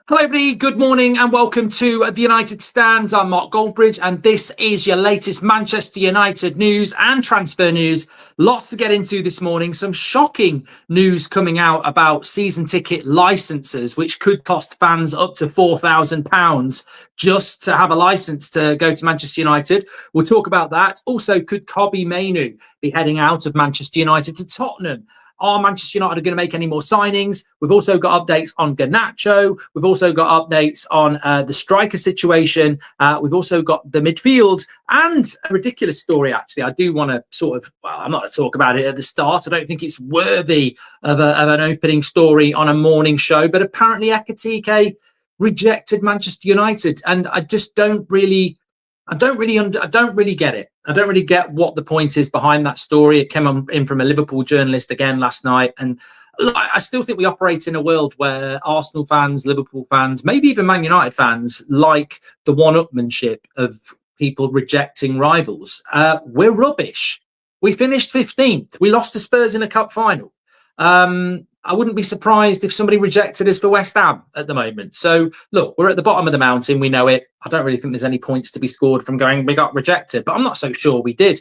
Hello everybody, good morning and welcome to the United Stands. I'm Mark Goldbridge and this is your latest Manchester United news and transfer news. Lots to get into this morning. Some shocking news coming out about season ticket licenses, which could cost fans up to £4,000 just to have a license to go to Manchester United. We'll talk about that. Also, could Mainoo be heading out of Manchester United to Tottenham? Are Manchester United going to make any more signings? We've also got updates on Garnacho. We've also got updates on the striker situation. We've also got the midfield and a ridiculous story, actually. I do want to I'm not going to talk about it at the start. I don't think it's worthy of an opening story on a morning show. But apparently Ekitike rejected Manchester United. And I just don't really get it. I don't really get what the point is behind that story. It came in from a Liverpool journalist again last night. And I still think we operate in a world where Arsenal fans, Liverpool fans, maybe even Man United fans like the one-upmanship of people rejecting rivals. We're rubbish. We finished 15th. We lost to Spurs in a cup final. I wouldn't be surprised if somebody rejected us for West Ham at the moment. So, look, we're at the bottom of the mountain. We know it. I don't really think there's any points to be scored from going, we got rejected, but I'm not so sure we did.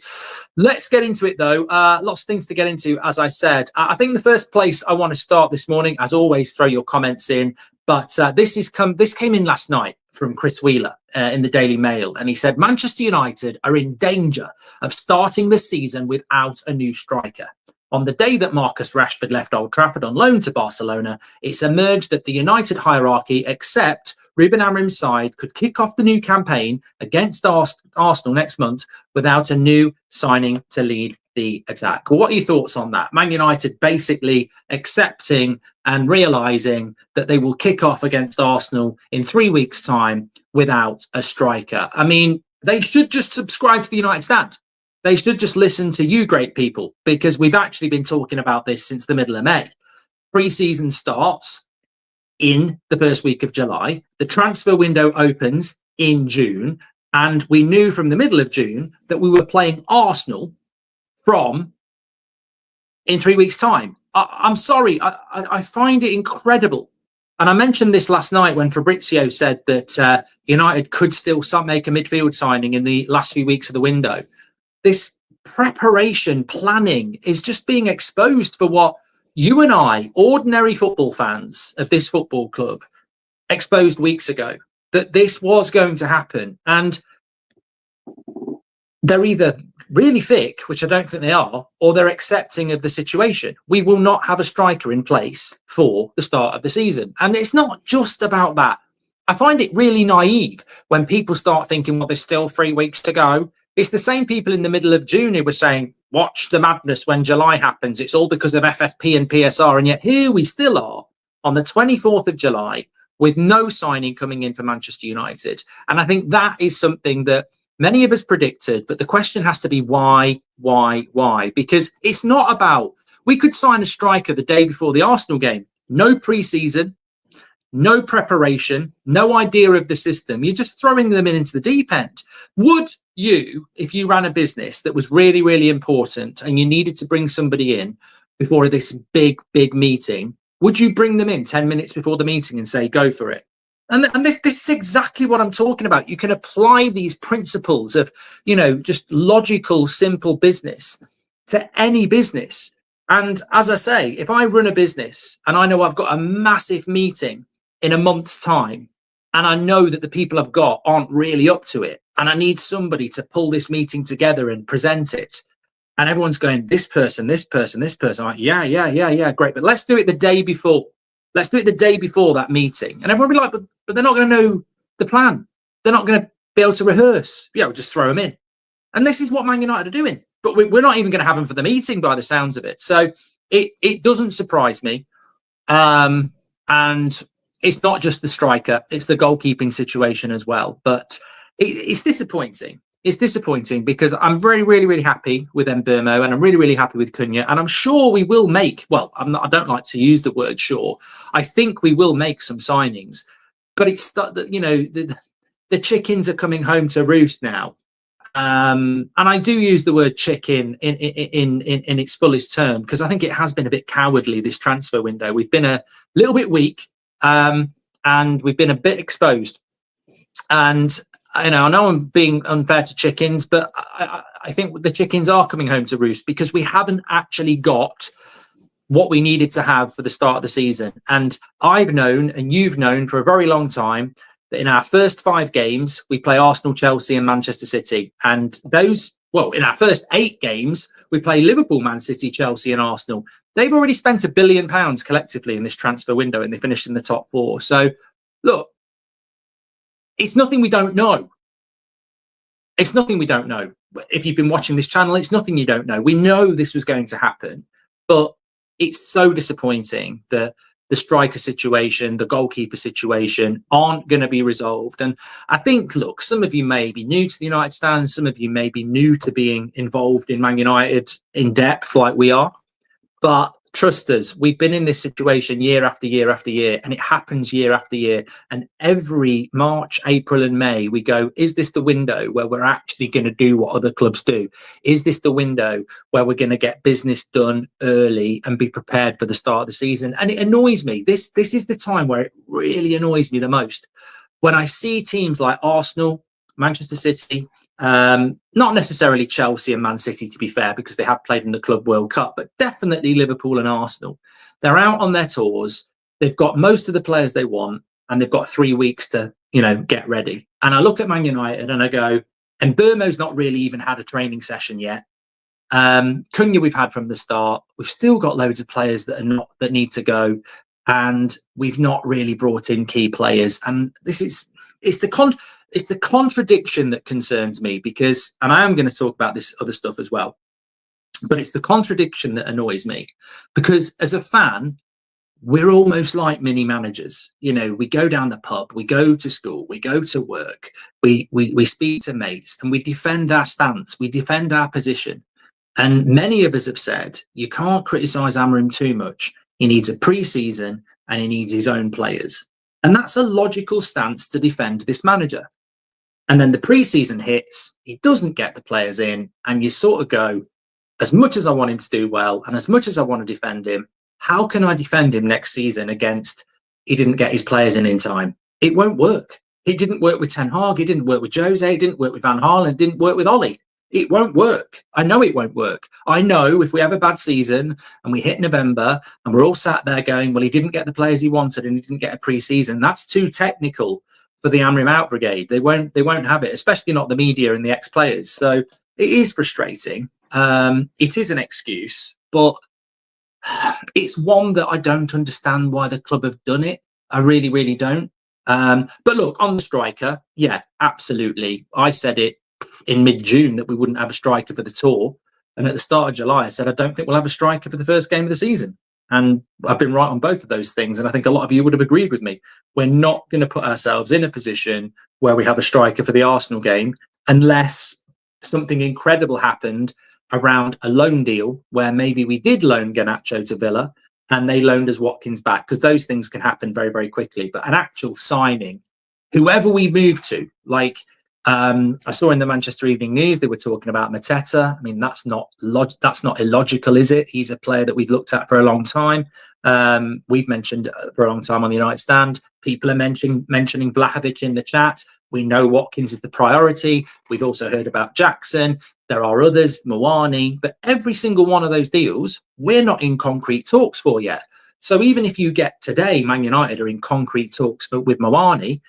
Let's get into it, though. Lots of things to get into, as I said. I think the first place I want to start this morning, as always, throw your comments in. But this came in last night from Chris Wheeler in the Daily Mail. And he said, Manchester United are in danger of starting the season without a new striker. On the day that Marcus Rashford left Old Trafford on loan to Barcelona, it's emerged that the United hierarchy, except Ruben Amorim's side, could kick off the new campaign against Arsenal next month without a new signing to lead the attack. Well, what are your thoughts on that? Man United basically accepting and realising that they will kick off against Arsenal in 3 weeks' time without a striker. I mean, they should just subscribe to the United Stand. They should just listen to you great people, because we've actually been talking about this since the middle of May. Pre-season starts in the first week of July. The transfer window opens in June. And we knew from the middle of June that we were playing Arsenal in 3 weeks' time. I'm sorry. I find it incredible. And I mentioned this last night when Fabrizio said that United could still make a midfield signing in the last few weeks of the window. This preparation planning is just being exposed for what you and I, ordinary football fans of this football club, exposed weeks ago, that this was going to happen. And they're either really thick, which I don't think they are, or they're accepting of the situation. We will not have a striker in place for the start of the season. And it's not just about that. I find it really naive when people start thinking, well, there's still 3 weeks to go. It's the same people in the middle of June who were saying, watch the madness when July happens. It's all because of FFP and PSR. And yet here we still are on the 24th of July with no signing coming in for Manchester United. And I think that is something that many of us predicted. But the question has to be why? Because it's not about, we could sign a striker the day before the Arsenal game. No pre-season, no preparation, no idea of the system. You're just throwing them into the deep end. Would you, if you ran a business that was really, really important and you needed to bring somebody in before this big meeting, would you bring them in 10 minutes before the meeting and say, go for it? And this is exactly what I'm talking about. You can apply these principles of, just logical, simple business to any business. And as I say, if I run a business and I know I've got a massive meeting in a month's time, and I know that the people I've got aren't really up to it, and I need somebody to pull this meeting together and present it, and everyone's going, this person. I'm like, yeah, great. But let's do it the day before. Let's do it the day before that meeting. And everyone will be like, but they're not going to know the plan. They're not going to be able to rehearse. Yeah, we'll just throw them in. And this is what Man United are doing. But we're not even going to have them for the meeting by the sounds of it. So it doesn't surprise me. And it's not just the striker, it's the goalkeeping situation as well. But it's disappointing. It's disappointing because I'm very, really, really happy with Mbeumo and I'm really, really happy with Cunha. And I'm sure we will make, I don't like to use the word sure. I think we will make some signings. But it's, the chickens are coming home to roost now. And I do use the word chicken in its fullest term because I think it has been a bit cowardly, this transfer window. We've been a little bit weak. and we've been a bit exposed. And I know I'm being unfair to chickens, but I think the chickens are coming home to roost because we haven't actually got what we needed to have for the start of the season. And I've known, and you've known for a very long time, that in our first 5 games, we play Arsenal, Chelsea and Manchester City. And in our first 8 games, we play Liverpool, Man City, Chelsea and Arsenal. They've already spent £1 billion collectively in this transfer window, and they finished in the top 4. So, look, it's nothing we don't know. It's nothing we don't know. If you've been watching this channel, it's nothing you don't know. We know this was going to happen, but it's so disappointing that the striker situation, the goalkeeper situation aren't going to be resolved. And I think, look, some of you may be new to the United Stand. Some of you may be new to being involved in Man United in depth like we are. But trust us, we've been in this situation year after year after year, and it happens year after year. And every March, April and May, we go, is this the window where we're actually going to do what other clubs do? Is this the window where we're going to get business done early and be prepared for the start of the season? And it annoys me. This is the time where it really annoys me the most. When I see teams like Arsenal, Manchester City, not necessarily Chelsea and Man City, to be fair, because they have played in the Club World Cup, but definitely Liverpool and Arsenal. They're out on their tours. They've got most of the players they want, and they've got 3 weeks to, get ready. And I look at Man United and I go, and Mbeumo's not really even had a training session yet. Cunha we've had from the start. We've still got loads of players that need to go, and we've not really brought in key players. And it's the contradiction that concerns me, because, and I am going to talk about this other stuff as well, but it's the contradiction that annoys me, because as a fan, we're almost like mini managers. We go down the pub, we go to school, we go to work, we speak to mates, and we defend our stance, we defend our position. And many of us have said, you can't criticise Amorim too much. He needs a pre-season and he needs his own players. And that's a logical stance to defend this manager. And then the pre-season hits, he doesn't get the players in, and you sort of go, as much as I want him to do well and as much as I want to defend him, how can I defend him next season against he didn't get his players in time? It won't work. It didn't work with Ten Hag, it didn't work with Jose, it didn't work with Van Gaal, it didn't work with Ollie. It won't work. I know it won't work. I know if we have a bad season and we hit November and we're all sat there going, well, he didn't get the players he wanted and he didn't get a pre-season, that's too technical for the Amorim out brigade. They won't have it, especially not the media and the ex-players. So it is frustrating. It is an excuse, but it's one that I don't understand why the club have done it. I really, really don't. But look, on the striker, yeah, absolutely. I said it in mid-June that we wouldn't have a striker for the tour. And at the start of July, I said, I don't think we'll have a striker for the first game of the season. And I've been right on both of those things. And I think a lot of you would have agreed with me. We're not going to put ourselves in a position where we have a striker for the Arsenal game unless something incredible happened around a loan deal where maybe we did loan Garnacho to Villa and they loaned us Watkins back, because those things can happen very, very quickly. But an actual signing, whoever we move to, like I saw in the Manchester Evening News, they were talking about Mateta. I mean, that's not illogical, is it? He's a player that we've looked at for a long time. We've mentioned for a long time on the United Stand. People are mentioning Vlahovic in the chat. We know Watkins is the priority. We've also heard about Jackson. There are others, Mawani, but every single one of those deals, we're not in concrete talks for yet. So even if you get today, Man United are in concrete talks with Mawani,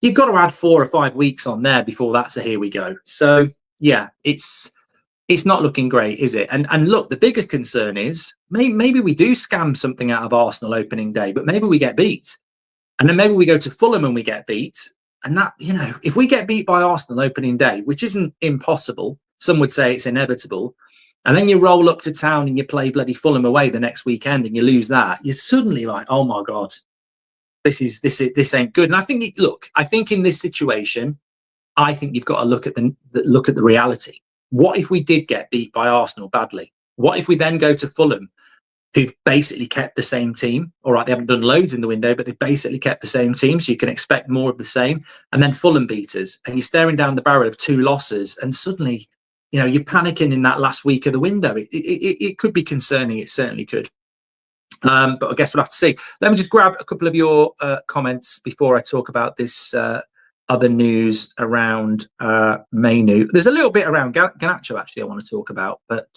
you've got to add 4 or 5 weeks on there before that's a here we go. So yeah, it's not looking great, is it? And look, the bigger concern is maybe we do scam something out of Arsenal opening day, but maybe we get beat. And then maybe we go to Fulham and we get beat. And that, if we get beat by Arsenal opening day, which isn't impossible, some would say it's inevitable, and then you roll up to town and you play bloody Fulham away the next weekend and you lose that, you're suddenly like, oh my God, this ain't good. And I think in this situation, I think you've got to look at the reality. What if we did get beat by Arsenal badly? What if we then go to Fulham, who've basically kept the same team? All right, they haven't done loads in the window, but they basically kept the same team, so you can expect more of the same. And then Fulham beat us, and you're staring down the barrel of 2 losses, and suddenly, you're panicking in that last week of the window. It could be concerning. It certainly could. But I guess we'll have to see. Let me just grab a couple of your comments before I talk about this other news around Mainoo. There's a little bit around Garnacho, actually, I want to talk about. But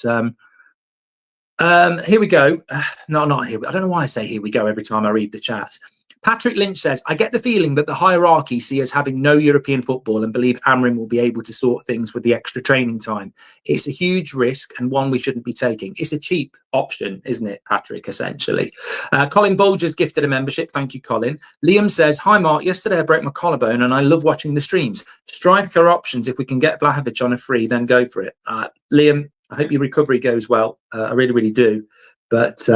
here we go. No, not here. I don't know why I say here we go every time I read the chat. Patrick Lynch says, I get the feeling that the hierarchy see us having no European football and believe Amorim will be able to sort things with the extra training time. It's a huge risk and one we shouldn't be taking. It's a cheap option, isn't it, Patrick, essentially? Colin Bolger's gifted a membership. Thank you, Colin. Liam says, hi, Mark. Yesterday I broke my collarbone and I love watching the streams. Striker options. If we can get Vlahovic on a free, then go for it. Liam, I hope your recovery goes well. I really, really do. But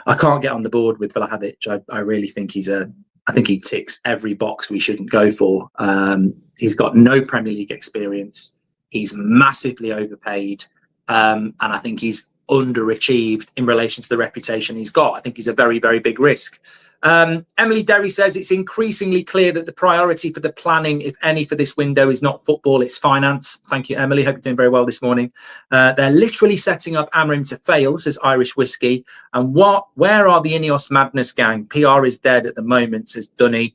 I can't get on the board with Vlahovic. I really think I think he ticks every box we shouldn't go for. He's got no Premier League experience. He's massively overpaid. And I think he's underachieved in relation to the reputation he's got. I think he's a very, very big risk. Emily Derry says it's increasingly clear that the priority for the planning, if any, for this window is not football, it's finance. Thank you, Emily. Hope you're doing very well this morning. They're literally setting up Amorim to fail, says Irish Whiskey. And where are the Ineos Madness gang? PR is dead at the moment, says Dunny.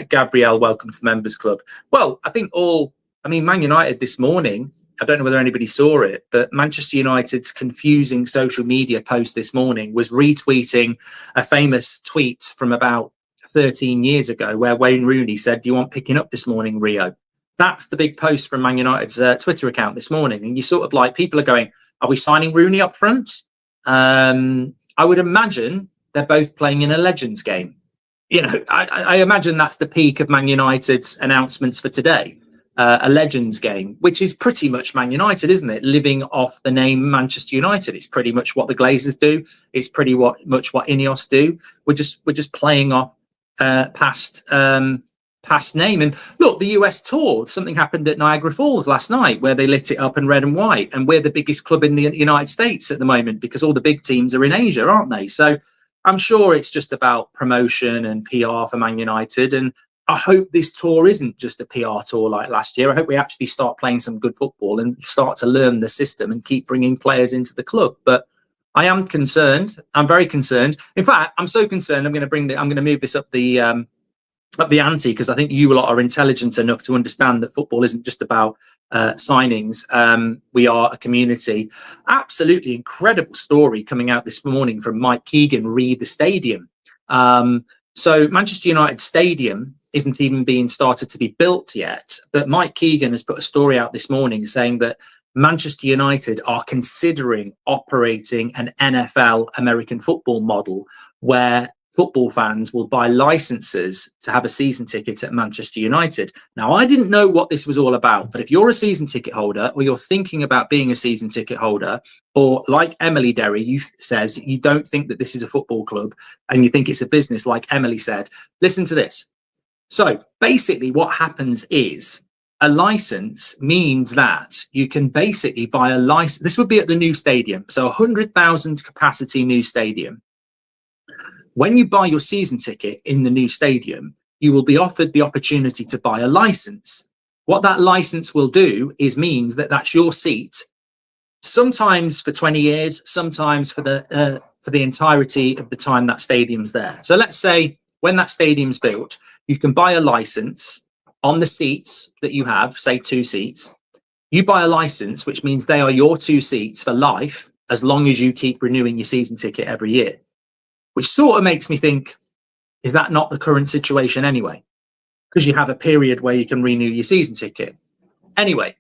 Gabrielle, welcome to the Members Club. Well, I think Man United this morning, I don't know whether anybody saw it, but Manchester United's confusing social media post this morning was retweeting a famous tweet from about 13 years ago where Wayne Rooney said, do you want picking up this morning, Rio? That's the big post from Man United's Twitter account this morning. And you sort of like, people are going, are we signing Rooney up front? I would imagine they're both playing in a Legends game. You know, I imagine that's the peak of Man United's announcements for today. A Legends game, which is pretty much Man United, isn't it? Living off the name Manchester United. It's pretty much what the Glazers do. It's pretty much what Ineos do. We're just playing off past name. And look, the US tour, something happened at Niagara Falls last night where they lit it up in red and white. And we're the biggest club in the United States at the moment because all the big teams are in Asia, aren't they? So I'm sure it's just about promotion and PR for Man United. And I hope this tour isn't just a PR tour like last year. I hope we actually start playing some good football and start to learn the system and keep bringing players into the club. But I am concerned. I'm very concerned. In fact, I'm so concerned. I'm going to move this up the ante because I think you lot are intelligent enough to understand that football isn't just about signings. We are a community. Absolutely incredible story coming out this morning from Mike Keegan, re the stadium. So Manchester United Stadium isn't even being started to be built yet. But Mike Keegan has put a story out this morning saying that Manchester United are considering operating an NFL American football model where football fans will buy licenses to have a season ticket at Manchester United. Now, I didn't know what this was all about, but if you're a season ticket holder or you're thinking about being a season ticket holder, or like Emily Derry says, you don't think that this is a football club and you think it's a business, like Emily said, listen to this. So basically what happens is a license means that you can basically buy a license. This would be at the new stadium. So 100,000 capacity new stadium. When you buy your season ticket in the new stadium, you will be offered the opportunity to buy a license. What that license will do is means that that's your seat, sometimes for 20 years, sometimes for the entirety of the time that stadium's there. So let's say when that stadium's built, you can buy a license on the seats that you have, say 2 seats. You buy a license, which means they are your 2 seats for life, as long as you keep renewing your season ticket every year. Which sort of makes me think, is that not the current situation anyway? Because you have a period where you can renew your season ticket. Anyway,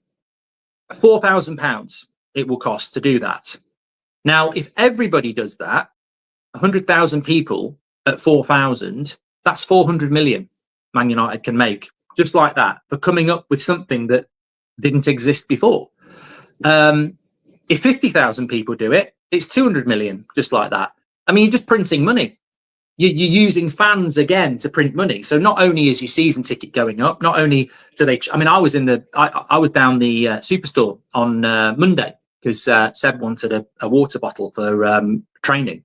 £4,000 it will cost to do that. Now, if everybody does that, 100,000 people at 4,000, that's 400 million Man United can make, just like that, for coming up with something that didn't exist before. If 50,000 people do it, it's 200 million, just like that. I mean, you're just printing money. You're using fans again to print money. So not only is your season ticket going up, not only do they, I mean, I was down the Superstore on Monday because Seb wanted a water bottle for training.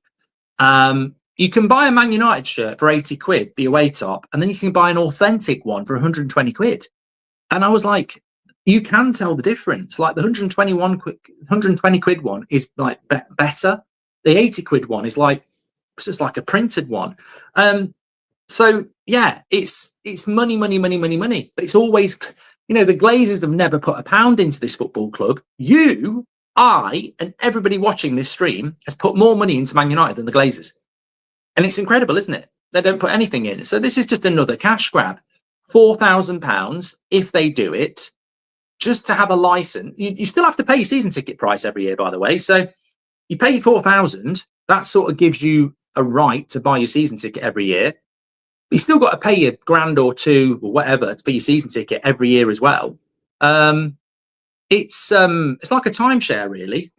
You can buy a Man United shirt for 80 quid, the away top, and then you can buy an authentic one for 120 quid. And I was like, you can tell the difference. Like the 120 quid one is like better. The 80 quid one is like, it's just like a printed one. So yeah, it's money, money, money, money, money. But it's always, you know, the Glazers have never put a pound into this football club. You, I, and everybody watching this stream has put more money into Man United than the Glazers. And it's incredible, isn't it? They don't put anything in. So this is just another cash grab. £4,000 if they do it, just to have a license. You still have to pay your season ticket price every year, by the way. So you pay 4,000. That sort of gives you a right to buy your season ticket every year. But you still got to pay a grand or two or whatever for your season ticket every year as well. It's like a timeshare, really.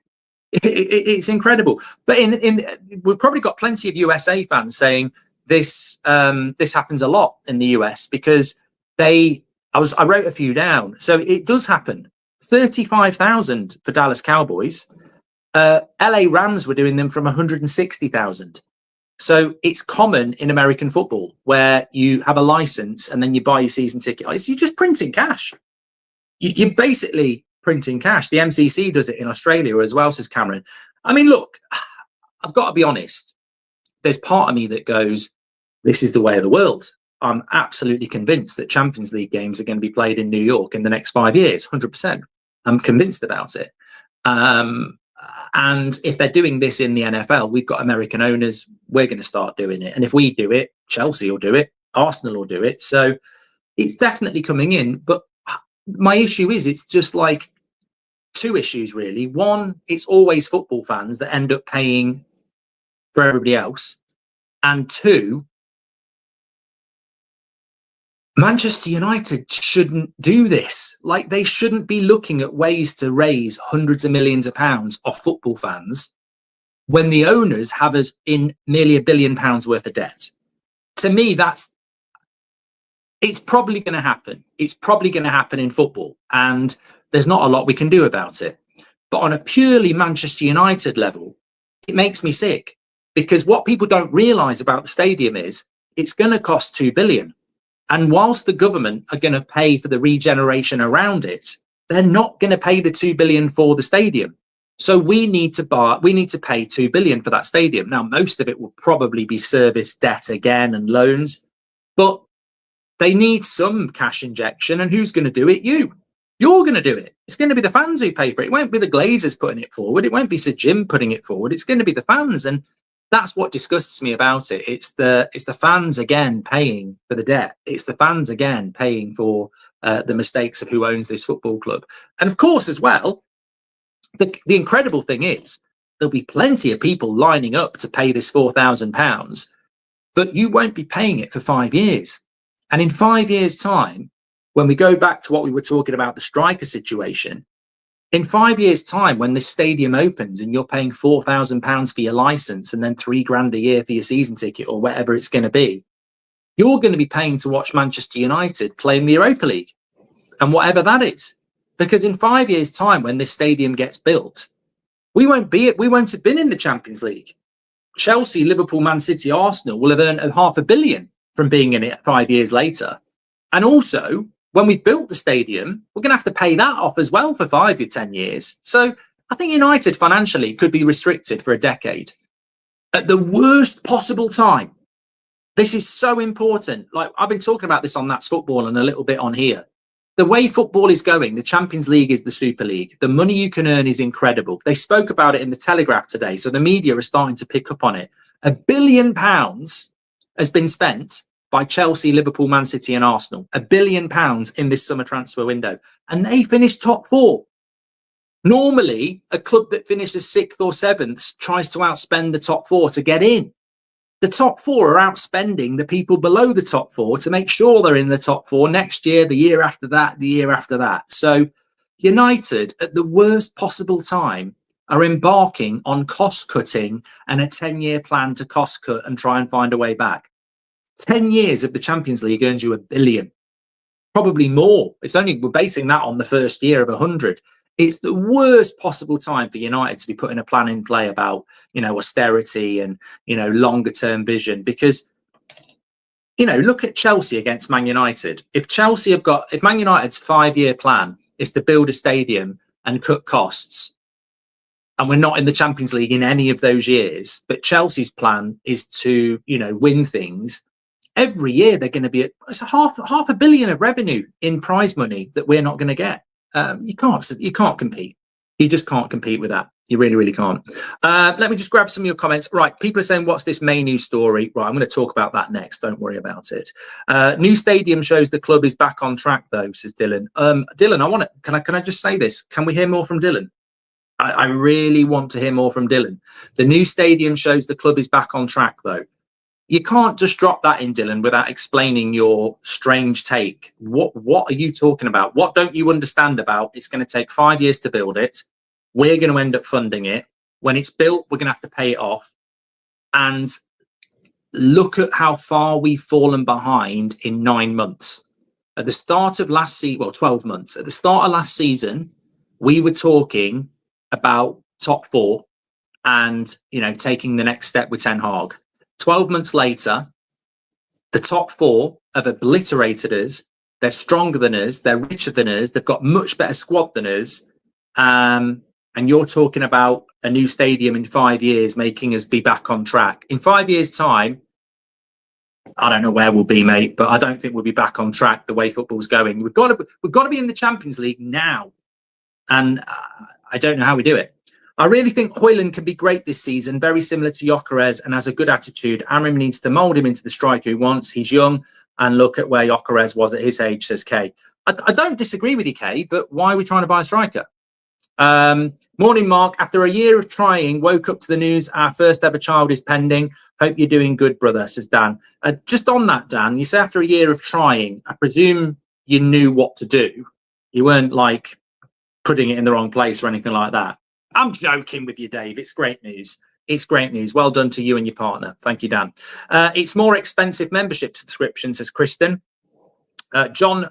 It's incredible. But we've probably got plenty of USA fans saying this happens a lot in the US because I wrote a few down. So it does happen. 35,000 for Dallas Cowboys. LA Rams were doing them from 160,000. So it's common in American football where you have a license and then you buy your season ticket. You're just printing cash. You're basically printing cash. The MCC does it in Australia as well, says Cameron. I mean, look, I've got to be honest. There's part of me that goes, this is the way of the world. I'm absolutely convinced that Champions League games are going to be played in New York in the next 5 years, 100%. I'm convinced about it. And if they're doing this in the NFL, we've got American owners, we're going to start doing it. And if we do it, Chelsea will do it, Arsenal will do it. So it's definitely coming in. But my issue is, it's just like two issues, really. One, it's always football fans that end up paying for everybody else. And two, Manchester United shouldn't do this. Like, they shouldn't be looking at ways to raise hundreds of millions of pounds off football fans when the owners have us in nearly £1 billion worth of debt. To me, it's probably going to happen. It's probably going to happen in football, and there's not a lot we can do about it. But on a purely Manchester United level, it makes me sick, because what people don't realise about the stadium is it's going to cost $2 billion. And whilst the government are going to pay for the regeneration around it, they're not going to pay the $2 billion for the stadium. So we need to pay $2 billion for that stadium. Now, most of it will probably be service debt again and loans, but they need some cash injection. And who's going to do it? You're going to do it. It's going to be the fans who pay for it. It won't be the Glazers putting it forward. It won't be Sir Jim putting it forward. It's going to be the fans. And that's what disgusts me about it. It's the fans again paying for the debt. It's the fans again paying for the mistakes of who owns this football club. And of course, as well, the incredible thing is there'll be plenty of people lining up to pay this £4,000, but you won't be paying it for 5 years. And in 5 years' time, when we go back to what we were talking about, the striker situation, in 5 years' time, when this stadium opens and you're paying £4,000 for your license and then £3,000 a year for your season ticket or whatever it's going to be, you're going to be paying to watch Manchester United play in the Europa League and whatever that is. Because in 5 years' time, when this stadium gets built, we won't have been in the Champions League. Chelsea, Liverpool, Man City, Arsenal will have earned £500 million from being in it 5 years later. And also, when we built the stadium, we're going to have to pay that off as well for 5 or 10 years. So I think United financially could be restricted for a decade at the worst possible time. This is so important. Like, I've been talking about this on That's Football and a little bit on here. The way football is going, the Champions League is the Super League. The money you can earn is incredible. They spoke about it in the Telegraph today, so the media are starting to pick up on it. £1 billion has been spent by Chelsea, Liverpool, Man City and Arsenal. £1 billion in this summer transfer window. And they finished top four. Normally, a club that finishes 6th or 7th tries to outspend the top four to get in. The top four are outspending the people below the top four to make sure they're in the top four next year, the year after that, the year after that. So United, at the worst possible time, are embarking on cost cutting and a 10-year plan to cost cut and try and find a way back. 10 years of the Champions League earns you £1 billion, probably more. We're basing that on the first year of 100. It's the worst possible time for United to be putting a plan in play about, austerity and, longer term vision, because, look at Chelsea against Man United. If Man United's 5-year plan is to build a stadium and cut costs, and we're not in the Champions League in any of those years, but Chelsea's plan is to, win things. Every year they're going to be it's half a billion of revenue in prize money that we're not going to get. You can't compete. You just can't compete with that. You really, really can't. Let me just grab some of your comments. Right, people are saying, what's this Mainoo story? Right, I'm going to talk about that next. Don't worry about it. New stadium shows the club is back on track, though, says Dylan. Dylan, can I just say this? Can we hear more from Dylan? I really want to hear more from Dylan. The new stadium shows the club is back on track, though. You can't just drop that in, Dylan, without explaining your strange take. What are you talking about? What don't you understand about it's going to take 5 years to build it? We're going to end up funding it. When it's built, we're going to have to pay it off. And look at how far we've fallen behind in 9 months. At the start of last season, well, 12 months. At the start of last season, we were talking about top 4 and, taking the next step with Ten Hag. 12 months later, the top 4 have obliterated us. They're stronger than us. They're richer than us. They've got much better squad than us. And you're talking about a new stadium in 5 years, making us be back on track. In 5 years' time, I don't know where we'll be, mate, but I don't think we'll be back on track the way football's going. We've got to be in the Champions League now. And I don't know how we do it. I really think Højlund can be great this season, very similar to Gyökeres, and has a good attitude. Amorim needs to mould him into the striker he wants. He's young, and look at where Gyökeres was at his age, says Kay. I don't disagree with you, Kay, but why are we trying to buy a striker? Morning, Mark. After a year of trying, woke up to the news our first ever child is pending. Hope you're doing good, brother, says Dan. Just on that, Dan, you say after a year of trying, I presume you knew what to do. You weren't like putting it in the wrong place or anything like that. I'm joking with you, Dave. It's great news. It's great news. Well done to you and your partner. Thank you, Dan. It's more expensive membership subscription, says Kristen. John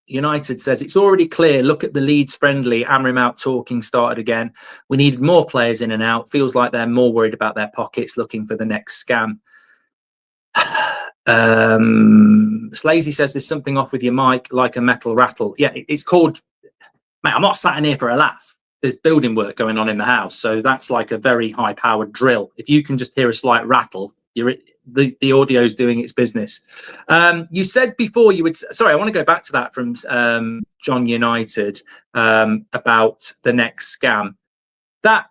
United says, it's already clear. Look at the Leeds friendly. Amorim out talking started again. We needed more players in and out. Feels like they're more worried about their pockets, looking for the next scam. Slazy says, there's something off with your mic, like a metal rattle. Yeah, it's called... Mate, I'm not sat in here for a laugh. There's building work going on in the house, so that's like a very high-powered drill. If you can just hear a slight rattle, the audio's doing its business. You said before you would... Sorry, I want to go back to that from John United about the next scam. That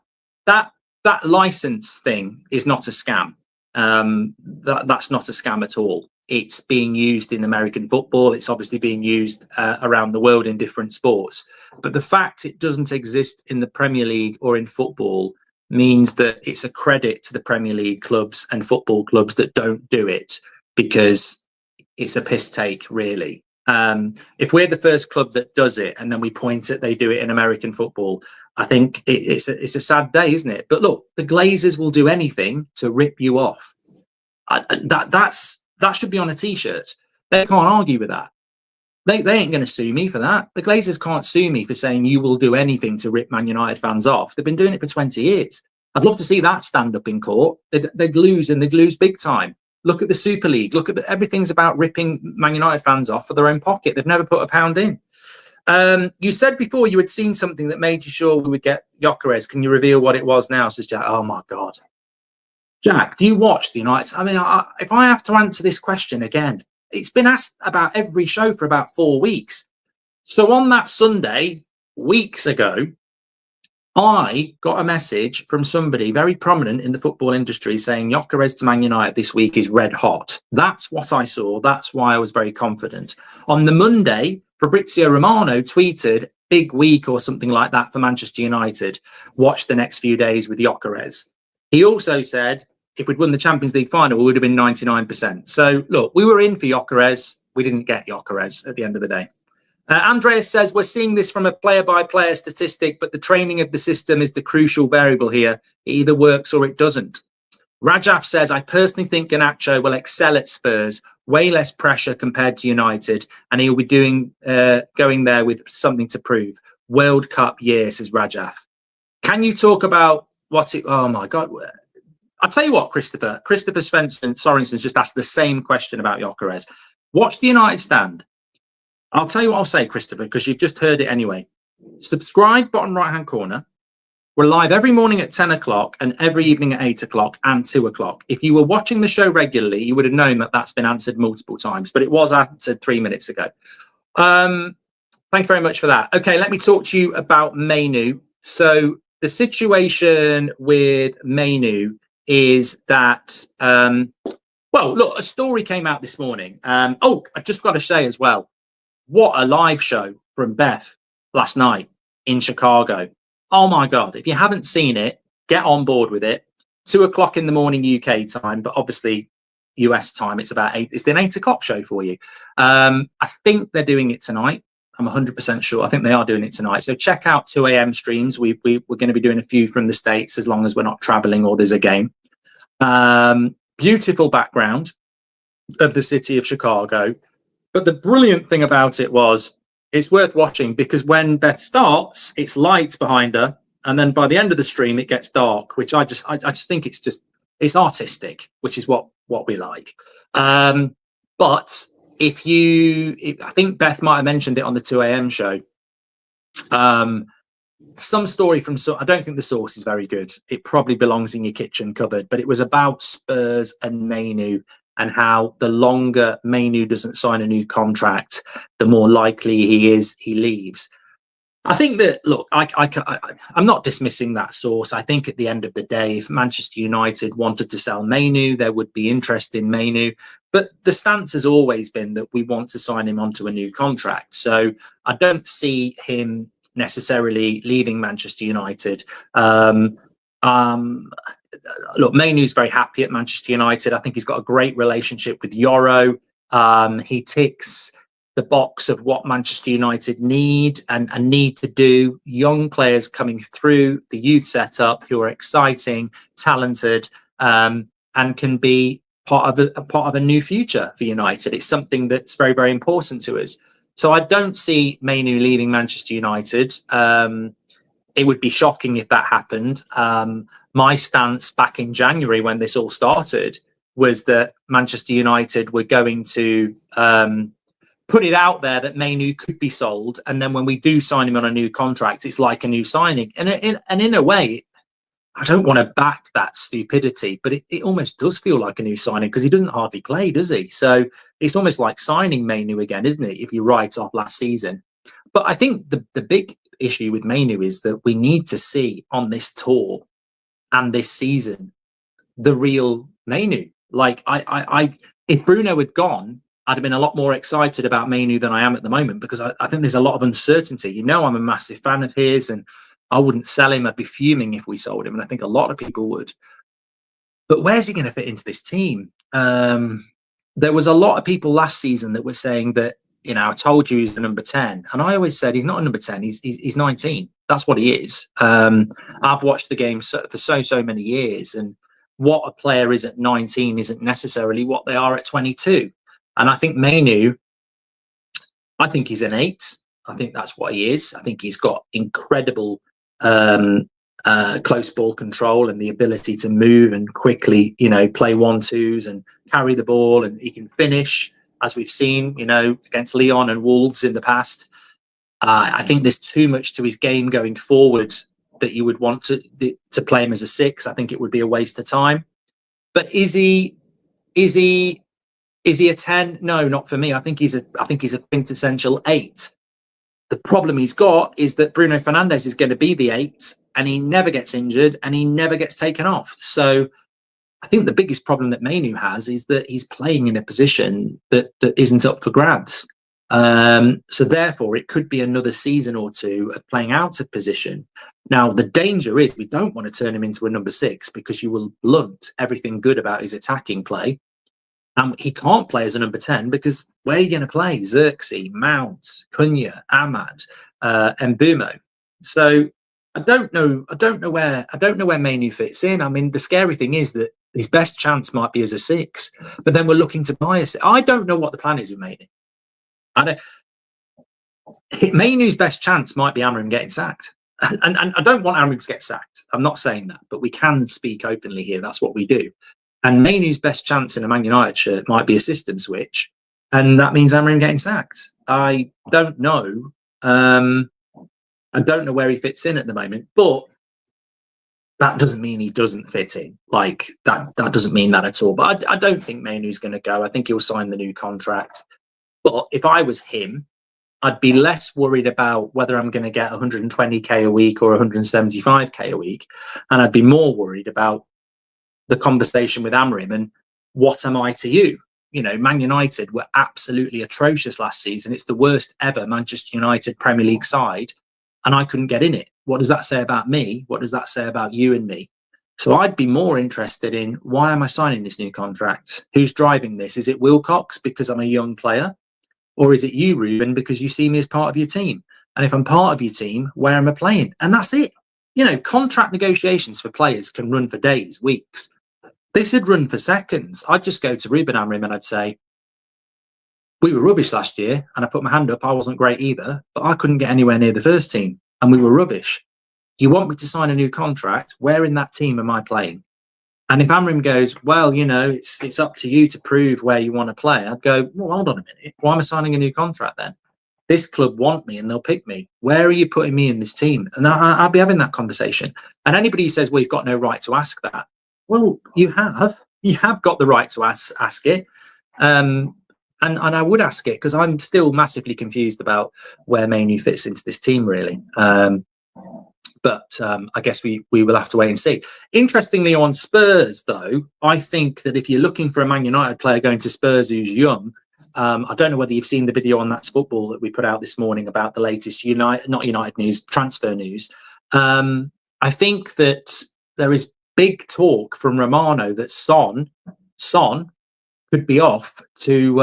license thing is not a scam. That's not a scam at all. It's being used in American football. It's obviously being used around the world in different sports. But the fact it doesn't exist in the Premier League or in football means that it's a credit to the Premier League clubs and football clubs that don't do it, because it's a piss take, really. If we're the first club that does it and then we point at they do it in American football, I think it's a sad day, isn't it? But look, the Glazers will do anything to rip you off. That should be on a T-shirt. They can't argue with that. They ain't going to sue me for that. The Glazers can't sue me for saying you will do anything to rip Man United fans off. They've been doing it for 20 years. I'd love to see that stand up in court. They'd lose, and they'd lose big time. Look at the Super League. Look at everything's about ripping Man United fans off for their own pocket. They've never put a pound in. You said before you had seen something that made you sure we would get Gyökeres. Can you reveal what it was now, says Jack? Oh, my God. Jack, do you watch the United? I mean, if I have to answer this question again, it's been asked about every show for about 4 weeks. So on that Sunday, weeks ago, I got a message from somebody very prominent in the football industry saying Gyökeres to Man United this week is red hot. That's what I saw. That's why I was very confident. On the Monday, Fabrizio Romano tweeted, big week or something like that for Manchester United. Watch the next few days with Gyökeres. He also said, if we'd won the Champions League final, we would have been 99%. So, look, we were in for Gyökeres. We didn't get Gyökeres at the end of the day. Andreas says, we're seeing this from a player-by-player statistic, but the training of the system is the crucial variable here. It either works or it doesn't. Rajaf says, I personally think Garnacho will excel at Spurs, way less pressure compared to United, and he'll be going there with something to prove. World Cup year, says Rajaf. Can you talk about oh my God. I'll tell you what, Christopher Sorensen's just asked the same question about Gyökeres. Watch the United stand. I'll tell you what I'll say, Christopher, because you've just heard it anyway. Subscribe, bottom right-hand corner. We're live every morning at 10 o'clock and every evening at 8 o'clock and 2 o'clock. If you were watching the show regularly, you would have known that that's been answered multiple times, but it was answered 3 minutes ago. Thank you very much for that. Okay, let me talk to you about Mainoo. So the situation with Mainoo is that, well, look, a story came out this morning. Oh, I just got to say as well, what a live show from Beth last night in Chicago. Oh my God, if you haven't seen it, get on board with it. 2 o'clock in the morning UK time, but obviously US time, it's about 8. It's an 8 o'clock show for you. I think they're doing it tonight. I'm 100% sure. I think they are doing it tonight. So check out 2 a.m. streams. We're going to be doing a few from the States as long as we're not traveling or there's a game. Beautiful background of the city of Chicago. But the brilliant thing about it was it's worth watching because when Beth starts, it's light behind her. And then by the end of the stream, it gets dark, which I just think it's artistic, which is what we like. But I think Beth might have mentioned it on the 2 a.m. show. Some story from, I don't think the source is very good. It probably belongs in your kitchen cupboard, but it was about Spurs and Mainoo and how the longer Mainoo doesn't sign a new contract, the more likely he leaves. I think that, look, I'm not dismissing that source. I think at the end of the day, if Manchester United wanted to sell Mainoo, there would be interest in Mainoo. But the stance has always been that we want to sign him onto a new contract. So I don't see him necessarily leaving Manchester United. Look, Mainoo's very happy at Manchester United. I think he's got a great relationship with Yoro. He ticks the box of what Manchester United need and need to do. Young players coming through the youth setup who are exciting, talented, and can be part of a new future for United. It's something that's very, very important to us. So I don't see Mainoo leaving Manchester United. It would be shocking if that happened. My stance back in January when this all started was that Manchester United were going to put it out there that Mainoo could be sold, and then when we do sign him on a new contract, it's like a new signing. And in a way, I don't want to back that stupidity, but it almost does feel like a new signing because he doesn't hardly play, does he? So it's almost like signing Mainoo again, isn't it, if you write off last season? But I think the big issue with Mainoo is that we need to see on this tour and this season the real Mainoo. Like, if Bruno had gone, I'd have been a lot more excited about Mainoo than I am at the moment because I think there's a lot of uncertainty. You know, I'm a massive fan of his and I wouldn't sell him. I'd be fuming if we sold him. And I think a lot of people would. But where's he going to fit into this team? There was a lot of people last season that were saying that, you know, I told you he's the number 10. And I always said he's not a number 10. He's 19. That's what he is. I've watched the game for so many years. And what a player is at 19 isn't necessarily what they are at 22. And I think Mainoo, I think he's an 8. I think that's what he is. I think he's got incredible close ball control and the ability to move and quickly, you know, play 1-2s and carry the ball, and he can finish, as we've seen, you know, against Lyon and Wolves in the past. I think there's too much to his game going forward that you would want to play him as a 6. I think it would be a waste of time. But is he a 10? No, not for me. I think he's a quintessential 8. The problem he's got is that Bruno Fernandes is going to be the 8, and he never gets injured and he never gets taken off. So I think the biggest problem that Mainoo has is that he's playing in a position that isn't up for grabs. So therefore, it could be another season or two of playing out of position. Now, the danger is we don't want to turn him into a number 6 because you will blunt everything good about his attacking play. And he can't play as a number 10 because where are you going to play? Xerxes, Mount, Cunha, Ahmad, Mbeumo. So I don't know where Mainoo fits in. I mean, the scary thing is that his best chance might be as a 6, but then we're looking to buy a 6. I don't know what the plan is with Mainoo. Mainoo's best chance might be Amorim getting sacked. And I don't want Amorim to get sacked. I'm not saying that, but we can speak openly here. That's what we do. And Mainoo's best chance in a Man United shirt might be a system switch, and that means Amorim getting sacked. I don't know. I don't know where he fits in at the moment, but that doesn't mean he doesn't fit in. Like that doesn't mean that at all. But I don't think Mainoo's going to go. I think he'll sign the new contract. But if I was him, I'd be less worried about whether I'm going to get 120k a week or 175k a week. And I'd be more worried about the conversation with Amorim and what am I to you? You know, Man United were absolutely atrocious last season. It's the worst ever Manchester United Premier League side. And I couldn't get in it. What does that say about me? What does that say about you and me? So I'd be more interested in, why am I signing this new contract? Who's driving this? Is it Wilcox because I'm a young player? Or is it you, Ruben, because you see me as part of your team? And if I'm part of your team, where am I playing? And that's it. You know, contract negotiations for players can run for days, weeks. This would run for seconds. I'd just go to Ruben Amorim and I'd say, we were rubbish last year, and I put my hand up. I wasn't great either, but I couldn't get anywhere near the first team, and we were rubbish. You want me to sign a new contract? Where in that team am I playing? And if Amorim goes, well, you know, it's up to you to prove where you want to play, I'd go, well, hold on a minute. Why am I signing a new contract then? This club want me and they'll pick me. Where are you putting me in this team? And I'll be having that conversation. And anybody who says, well, he's got no right to ask that. Well, you have. You have got the right to ask it. And I would ask it, because I'm still massively confused about where Mainoo fits into this team, really. But I guess we will have to wait and see. Interestingly, on Spurs, though, I think that if you're looking for a Man United player going to Spurs who's young, I don't know whether you've seen the video on That's Football that we put out this morning about the latest United news, transfer news. I think that there is big talk from Romano that Son could be off to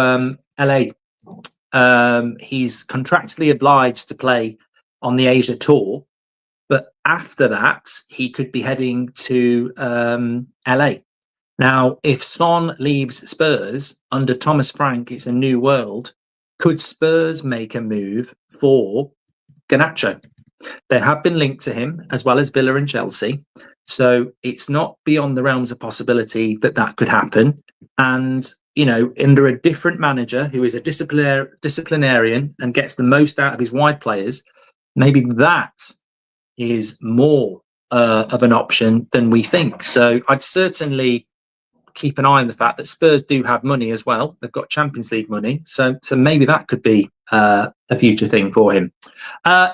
LA. He's contractually obliged to play on the Asia tour, but after that, he could be heading to LA. Now, if Son leaves Spurs under Thomas Frank, it's a new world. Could Spurs make a move for Garnacho? They have been linked to him, as well as Villa and Chelsea. So it's not beyond the realms of possibility that that could happen. And, you know, under a different manager who is a disciplinarian and gets the most out of his wide players, maybe that is more of an option than we think. So I'd certainly keep an eye on the fact that Spurs do have money as well. They've got Champions League money. So maybe that could be a future thing for him.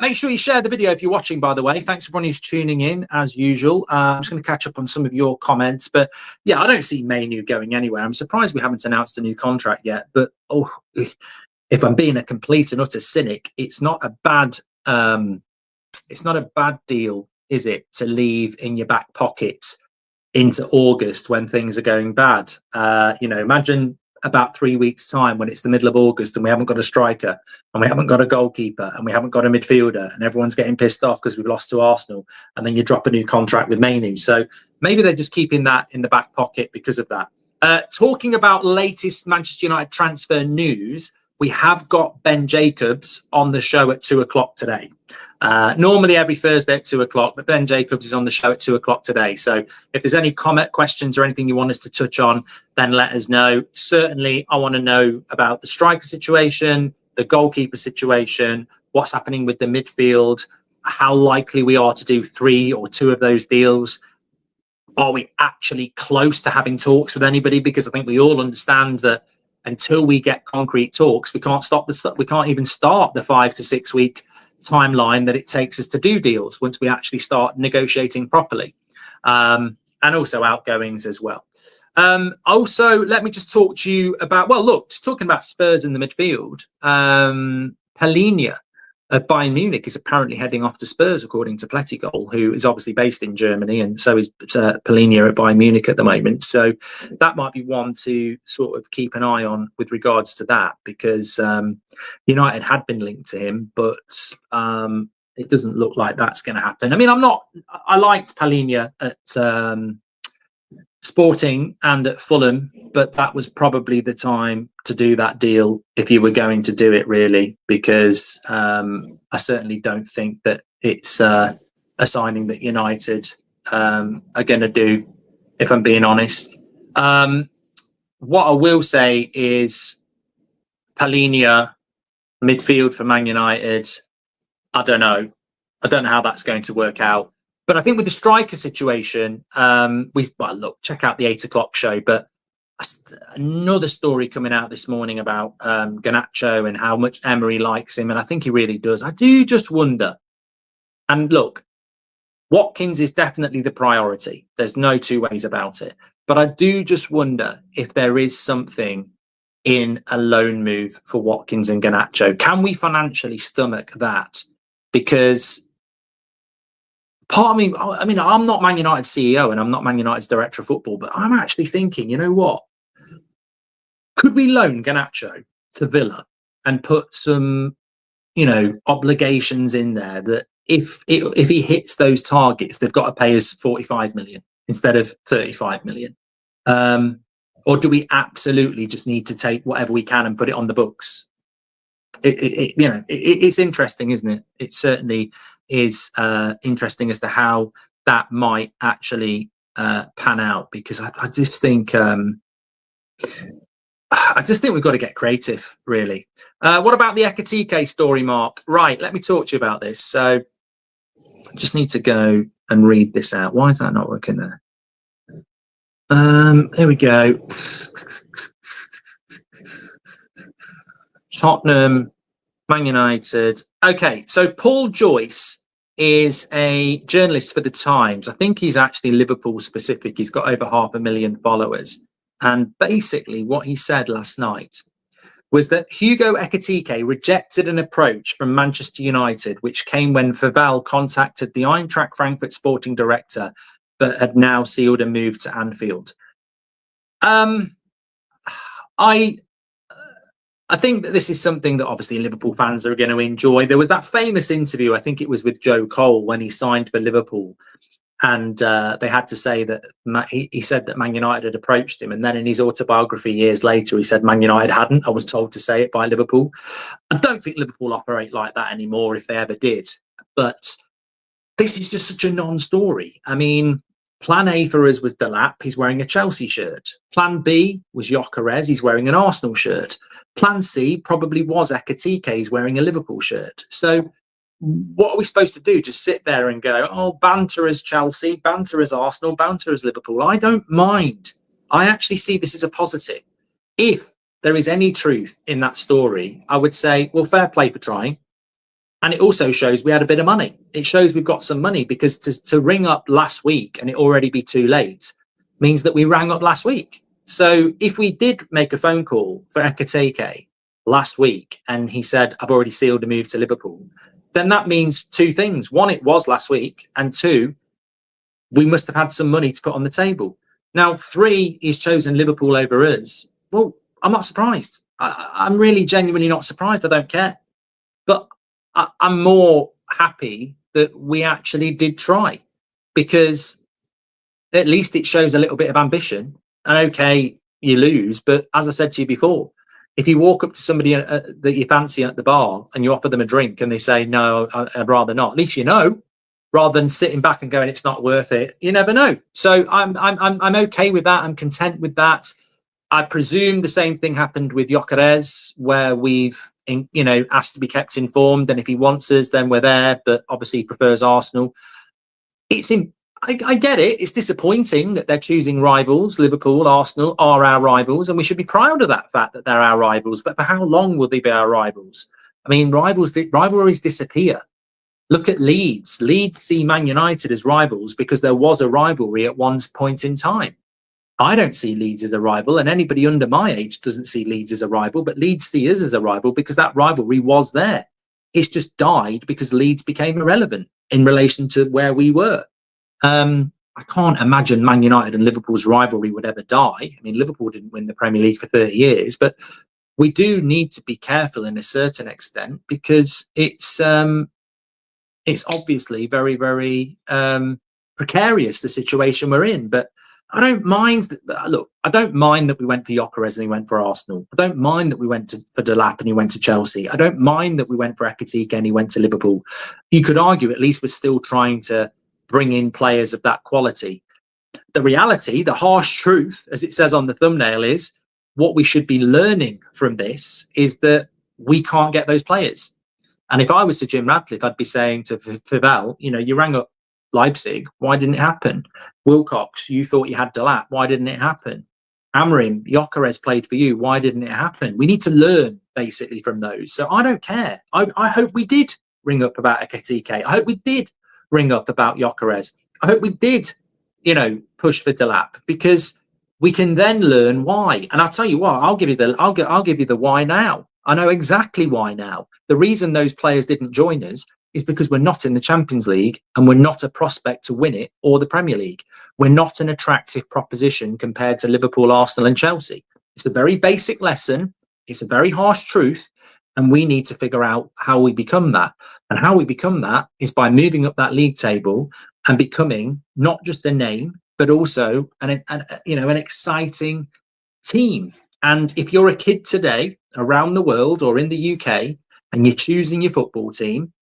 Make sure you share the video if you're watching, by the way. Thanks everyone who's tuning in, as usual. I'm just going to catch up on some of your comments. But yeah, I don't see Mainoo going anywhere. I'm surprised we haven't announced a new contract yet. But if I'm being a complete and utter cynic, it's not a bad deal, is it, to leave in your back pocket into August when things are going bad? You know, imagine about 3 weeks' time when it's the middle of August and we haven't got a striker and we haven't got a goalkeeper and we haven't got a midfielder and everyone's getting pissed off because we've lost to Arsenal, and then you drop a new contract with Mainoo. So maybe they're just keeping that in the back pocket because of that. Talking about latest Manchester United transfer news, we have got Ben Jacobs on the show at 2 o'clock today. Normally every Thursday at 2 o'clock, but Ben Jacobs is on the show at 2 o'clock today. So if there's any comment, questions or anything you want us to touch on, then let us know. Certainly, I want to know about the striker situation, the goalkeeper situation, what's happening with the midfield, how likely we are to do 3 or 2 of those deals. Are we actually close to having talks with anybody? Because I think we all understand that until we get concrete talks, we can't even start the 5 to 6 week timeline that it takes us to do deals once we actually start negotiating properly, and also outgoings as well. Also, let me just talk to you about, well, look, just talking about Spurs in the midfield. Palhinha at Bayern Munich is apparently heading off to Spurs, according to Plettigol, who is obviously based in Germany, and so is Palhinha at Bayern Munich at the moment. So that might be one to sort of keep an eye on with regards to that, because United had been linked to him, but it doesn't look like that's going to happen. I mean, I liked Palhinha at Sporting and at Fulham, but that was probably the time to do that deal if you were going to do it, really, because I certainly don't think that it's a signing that United are going to do, if I'm being honest. What I will say is Palhinha, midfield for Man United, I don't know how that's going to work out. But I think with the striker situation, look, check out the 8 o'clock show. But another story coming out this morning about Garnacho and how much Emery likes him, and I think he really does. I do just wonder. And look, Watkins is definitely the priority. There's no two ways about it. But I do just wonder if there is something in a loan move for Watkins and Garnacho. Can we financially stomach that? Because part of me, I mean, I'm not Man United's CEO and I'm not Man United's director of football, but I'm actually thinking, you know what? Could we loan Garnacho to Villa and put some, obligations in there that if he hits those targets, they've got to pay us 45 million instead of 35 million? Or do we absolutely just need to take whatever we can and put it on the books? It's interesting, isn't it? It certainly is interesting as to how that might actually pan out, because I just think we've got to get creative, really. What about the Ekitike story, Mark? Right, let me talk to you about this. So I just need to go and read this out. Why is that not working there? Here we go. Tottenham, Man United. Okay, so Paul Joyce is a journalist for The Times. I think he's actually Liverpool specific. He's got over 500,000 followers. And basically what he said last night was that Hugo Ekitike rejected an approach from Manchester United, which came when Favel contacted the Eintracht Frankfurt sporting director, but had now sealed a move to Anfield. I think that this is something that obviously Liverpool fans are going to enjoy. There was that famous interview, I think it was with Joe Cole, when he signed for Liverpool. And they had to say that he said that Man United had approached him. And then in his autobiography years later, he said Man United hadn't. I was told to say it by Liverpool. I don't think Liverpool operate like that anymore, if they ever did. But this is just such a non-story. I mean, plan A for us was Delap. He's wearing a Chelsea shirt. Plan B was Gyökeres. He's wearing an Arsenal shirt. Plan C probably was Ekitike. He's wearing a Liverpool shirt. So what are we supposed to do? Just sit there and go, oh, banter as Chelsea, banter as Arsenal, banter as Liverpool? I don't mind. I actually see this as a positive. If there is any truth in that story, I would say, well, fair play for trying. And it also shows we had a bit of money. It shows we've got some money, because to ring up last week and it already be too late means that we rang up last week. So if we did make a phone call for Ekitike last week and he said, I've already sealed a move to Liverpool, then that means two things. One, it was last week. And two, we must have had some money to put on the table. Now, three, he's chosen Liverpool over us. Well, I'm not surprised. I'm really genuinely not surprised. I don't care. But I'm more happy that we actually did try, because at least it shows a little bit of ambition. And okay, you lose. But as I said to you before, if you walk up to somebody that you fancy at the bar and you offer them a drink and they say, no, I'd rather not, at least you know, rather than sitting back and going, it's not worth it. You never know. So I'm okay with that. I'm content with that. I presume the same thing happened with Gyökeres, where we've asked to be kept informed. And if he wants us, then we're there. But obviously he prefers Arsenal. I get it. It's disappointing that they're choosing rivals. Liverpool, Arsenal are our rivals, and we should be proud of that fact that they're our rivals. But for how long will they be our rivals? I mean, rivalries disappear. Look at Leeds. Leeds see Man United as rivals because there was a rivalry at one point in time. I don't see Leeds as a rival, and anybody under my age doesn't see Leeds as a rival, but Leeds see us as a rival because that rivalry was there. It's just died because Leeds became irrelevant in relation to where we were. I can't imagine Man United and Liverpool's rivalry would ever die. I mean, Liverpool didn't win the Premier League for 30 years, but we do need to be careful in a certain extent, because it's obviously very, very precarious, the situation we're in. But I don't mind I don't mind that we went for Gyökeres and he went for Arsenal. I don't mind that we went for Delap and he went to Chelsea. I don't mind that we went for Ekitike and he went to Liverpool. You could argue at least we're still trying to bring in players of that quality. The reality, the harsh truth, as it says on the thumbnail, is what we should be learning from this is that we can't get those players. And if I was to Jim Radcliffe, I'd be saying to Favel, you rang up Leipzig. Why didn't it happen? Wilcox, you thought you had Delap. Why didn't it happen? Amorim, Gyökeres played for you. Why didn't it happen? We need to learn basically from those. So I don't care. I hope we did ring up about Ekitike. I hope we did ring up about Gyökeres. I hope we did, push for Delap, because we can then learn why. And I'll tell you what, I'll give you the why now. I know exactly why now. The reason those players didn't join us is because we're not in the Champions League and we're not a prospect to win it, or the Premier League. We're not an attractive proposition compared to Liverpool, Arsenal and Chelsea. It's a very basic lesson. It's a very harsh truth. And we need to figure out how we become that. And how we become that is by moving up that league table and becoming not just a name, but also an exciting team. And if you're a kid today around the world or in the UK and you're choosing your football team,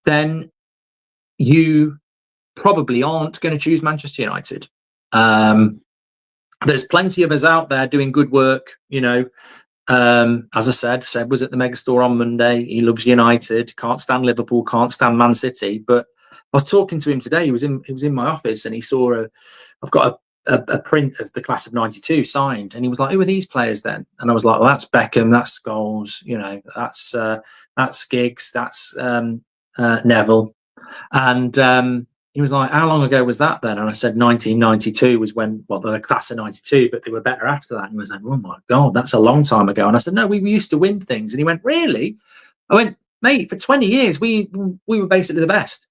then you probably aren't going to choose Manchester United. There's plenty of us out there doing good work. As I said, Seb was at the Megastore on Monday. He loves United, can't stand Liverpool, can't stand Man City. But I was talking to him today. He was in my office, and he saw I've got a print of the class of '92 signed, and he was like, "Who are these players then?" And I was like, "Well, that's Beckham, that's Scholes, that's Giggs, that's Neville." And he was like, "How long ago was that then?" And I said 1992 was when, the class of '92, but they were better after that. And he was like, "Oh my God, that's a long time ago." And I said, "No, we used to win things." And he went, "Really?" I went, "Mate, for 20 years, we were basically the best."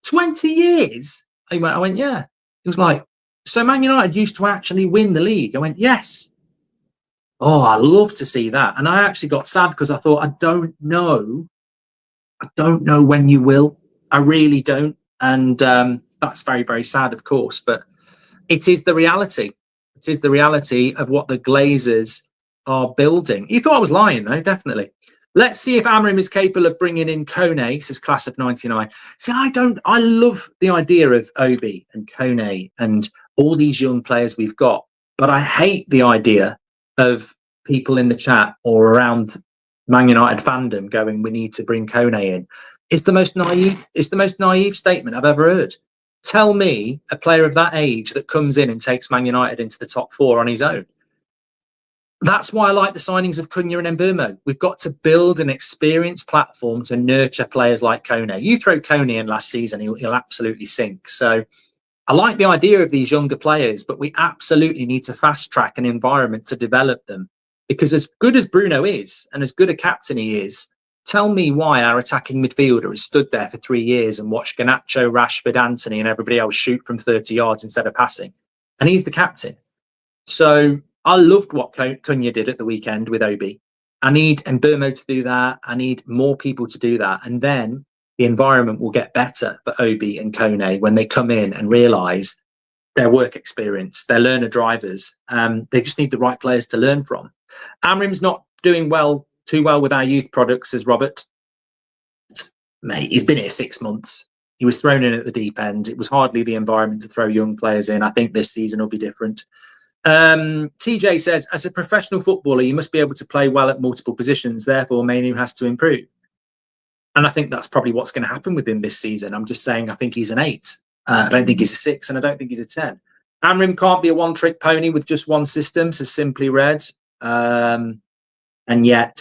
20 years? I went, "Yeah." He was like, "So Man United used to actually win the league?" I went, "Yes." Oh, I love to see that. And I actually got sad because I thought, I don't know when you will. I really don't. And that's very, very sad, of course. But it is the reality. It is the reality of what the Glazers are building. You thought I was lying, though, definitely. Let's see if Amorim is capable of bringing in Kone, says class of '99. See, I love the idea of Obi and Kone and all these young players we've got. But I hate the idea of people in the chat or around Man United fandom going, "We need to bring Kone in." It's the most naive statement I've ever heard. Tell me a player of that age that comes in and takes Man United into the top 4 on his own. That's why I like the signings of Cunha and Mbeumo. We've got to build an experienced platform to nurture players like Kone. You throw Kone in last season, he'll absolutely sink. So I like the idea of these younger players, but we absolutely need to fast track an environment to develop them. Because as good as Bruno is, and as good a captain he is, tell me why our attacking midfielder has stood there for 3 years and watched Garnacho, Rashford, Anthony and everybody else shoot from 30 yards instead of passing. And he's the captain. So I loved what Cunha did at the weekend with Obi. I need Mbeumo to do that. I need more people to do that. And then the environment will get better for Obi and Kone when they come in and realise their work experience, their learner drivers. They just need the right players to learn from. Amorim's not doing too well with our youth products, says Robert. Mate, he's been here 6 months. He was thrown in at the deep end. It was hardly the environment to throw young players in. I think this season will be different. TJ says, as a professional footballer, you must be able to play well at multiple positions. Therefore, Mainoo has to improve. And I think that's probably what's going to happen with him this season. I'm just saying I think he's an 8. I don't think he's a 6, and I don't think he's a 10. Amorim can't be a one-trick pony with just one system, says Simply Red. And yet,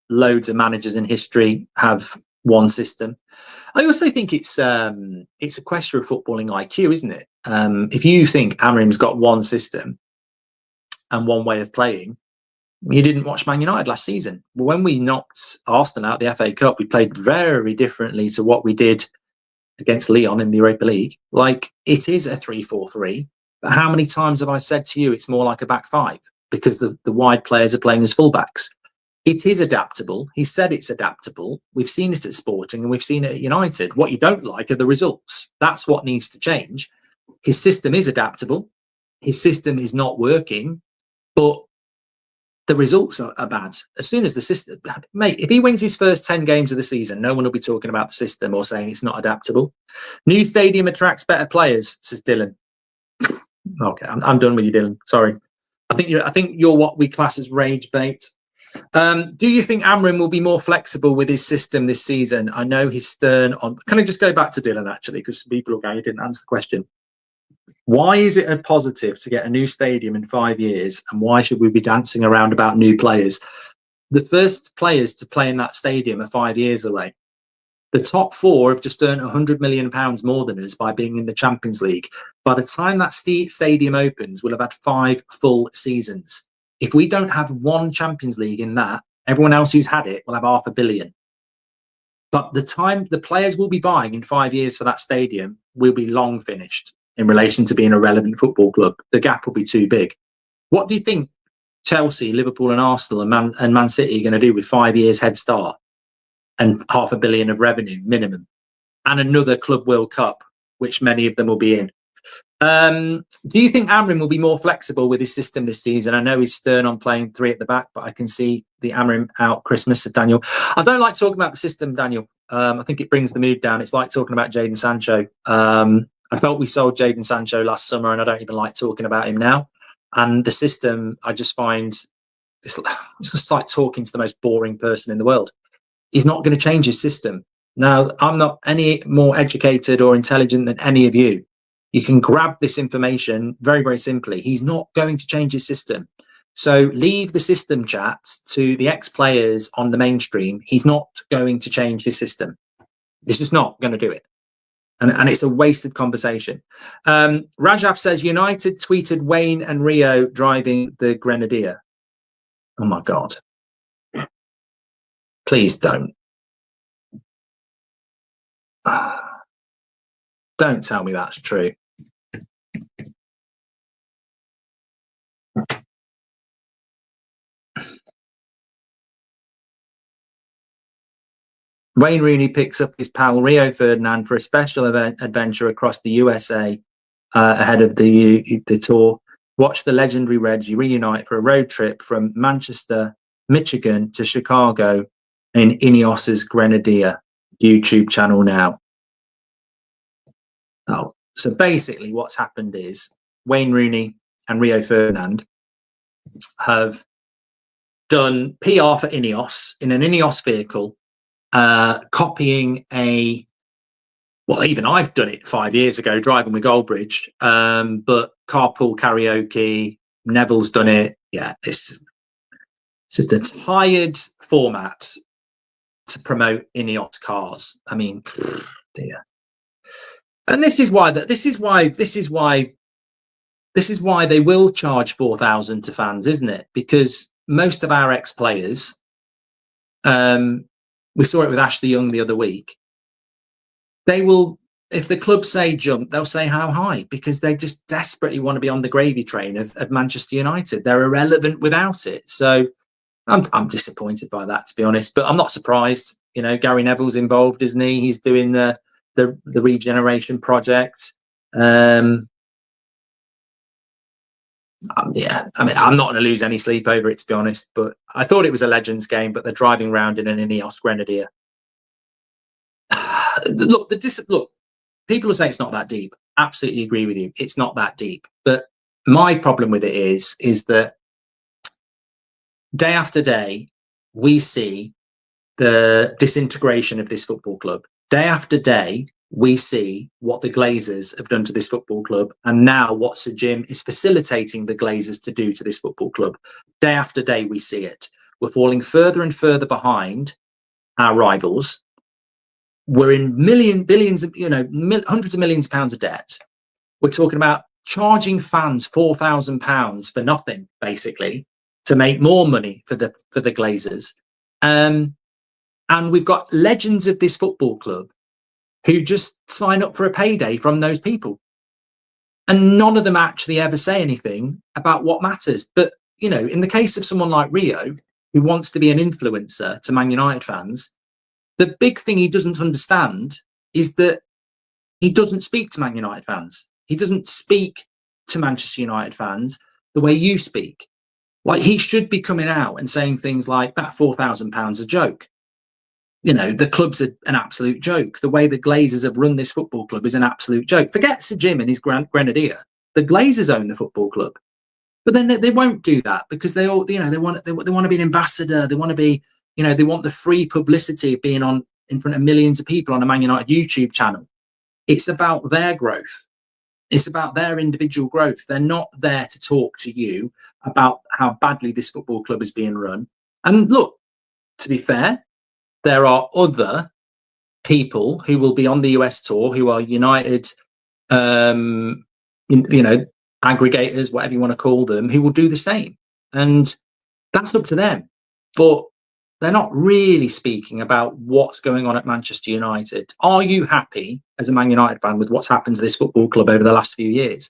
loads of managers in history have one system. I also think it's a question of footballing IQ, isn't it? If you think Amorim's got one system and one way of playing, you didn't watch Man United last season. Well, when we knocked Arsenal out the FA Cup, we played very differently to what we did against Lyon in the Europa League. Like, it is a 3-4-3. But how many times have I said to you it's more like a back 5 because the wide players are playing as fullbacks? It is adaptable. He said it's adaptable. We've seen it at Sporting and we've seen it at United. What you don't like are the results. That's what needs to change. His system is adaptable. His system is not working, but the results are bad. As soon as the system, mate, if he wins his first 10 games of the season, no one will be talking about the system or saying it's not adaptable. New stadium attracts better players, says Dylan. Okay, I'm done with you, Dylan. Sorry. I think you're what we class as rage bait. Do you think Amorim will be more flexible with his system this season? I know he's stern on. Can I just go back to Dylan actually, because people are going, you didn't answer the question. Why is it a positive to get a new stadium in 5 years, and why should we be dancing around about new players? The first players to play in that stadium are 5 years away. The top four have just earned £100 million more than us by being in the Champions League. By the time that stadium opens, we'll have had 5 full seasons. If we don't have one Champions League in that, everyone else who's had it will have £500 million. But the time the players will be buying in 5 years for that stadium will be long finished in relation to being a relevant football club. The gap will be too big. What do you think Chelsea, Liverpool and Arsenal and Man City are going to do with 5 years head start and £500 million of revenue minimum and another Club World Cup, which many of them will be in? Do you think Amorim will be more flexible with his system this season? I know he's stern on playing 3 at the back, but I can see the Amorim out Christmas, Daniel. I don't like talking about the system, Daniel. I think it brings the mood down. It's like talking about Jadon Sancho. I felt we sold Jadon Sancho last summer, and I don't even like talking about him now. And the system, I just find it's just like talking to the most boring person in the world. He's not going to change his system. Now, I'm not any more educated or intelligent than any of you. You can grab this information very, very simply. He's not going to change his system. So leave the system chat to the ex-players on the mainstream. He's not going to change his system. He's just not going to do it. And it's a wasted conversation. Rajaf says, United tweeted Wayne and Rio driving the Grenadier. Oh, my God. Please don't. Don't tell me that's true. Wayne Rooney picks up his pal Rio Ferdinand for a special adventure across the USA ahead of the tour. Watch the legendary Reds reunite for a road trip from Manchester, Michigan to Chicago in Ineos's Grenadier YouTube channel now. Oh, so basically what's happened is Wayne Rooney and Rio Ferdinand have done PR for Ineos in an Ineos vehicle, copying well, even I've done it 5 years ago, driving with Goldbridge, but carpool karaoke, Neville's done it. Yeah, it's just a tired format to promote Ineos cars. I mean, dear. And this is why they will charge 4,000 to fans, isn't it? Because most of our ex-players, we saw it with Ashley Young the other week. They will, if the club say jump, they'll say how high, because they just desperately want to be on the gravy train of Manchester United. They're irrelevant without it. So I'm disappointed by that, to be honest. But I'm not surprised. You know, Gary Neville's involved, isn't he? He's doing the regeneration project. Yeah, I mean, I'm not going to lose any sleep over it, to be honest. But I thought it was a Legends game, but they're driving around in an Ineos Grenadier. Look, people are saying it's not that deep. Absolutely agree with you. It's not that deep. But my problem with it is that day after day, we see the disintegration of this football club. Day after day, we see what the Glazers have done to this football club, and now what Sir Jim is facilitating the Glazers to do to this football club. Day after day, we see it. We're falling further and further behind our rivals. We're in billions of, hundreds of millions of pounds of debt. We're talking about charging fans £4,000 for nothing, basically, to make more money for the Glazers. And we've got legends of this football club who just sign up for a payday from those people. And none of them actually ever say anything about what matters. But, in the case of someone like Rio, who wants to be an influencer to Man United fans, the big thing he doesn't understand is that he doesn't speak to Man United fans. He doesn't speak to Manchester United fans the way you speak. Like, he should be coming out and saying things like, that £4,000 a joke. The club's an absolute joke. The way the Glazers have run this football club is an absolute joke. Forget Sir Jim and his Grenadier. The Glazers own the football club. But then they won't do that because they all, they want to be an ambassador. They want to be, they want the free publicity of being in front of millions of people on a Man United YouTube channel. It's about their growth. It's about their individual growth. They're not there to talk to you about how badly this football club is being run. And look, to be fair, there are other people who will be on the US tour who are United, aggregators, whatever you want to call them, who will do the same. And that's up to them. But they're not really speaking about what's going on at Manchester United. Are you happy as a Man United fan with what's happened to this football club over the last few years?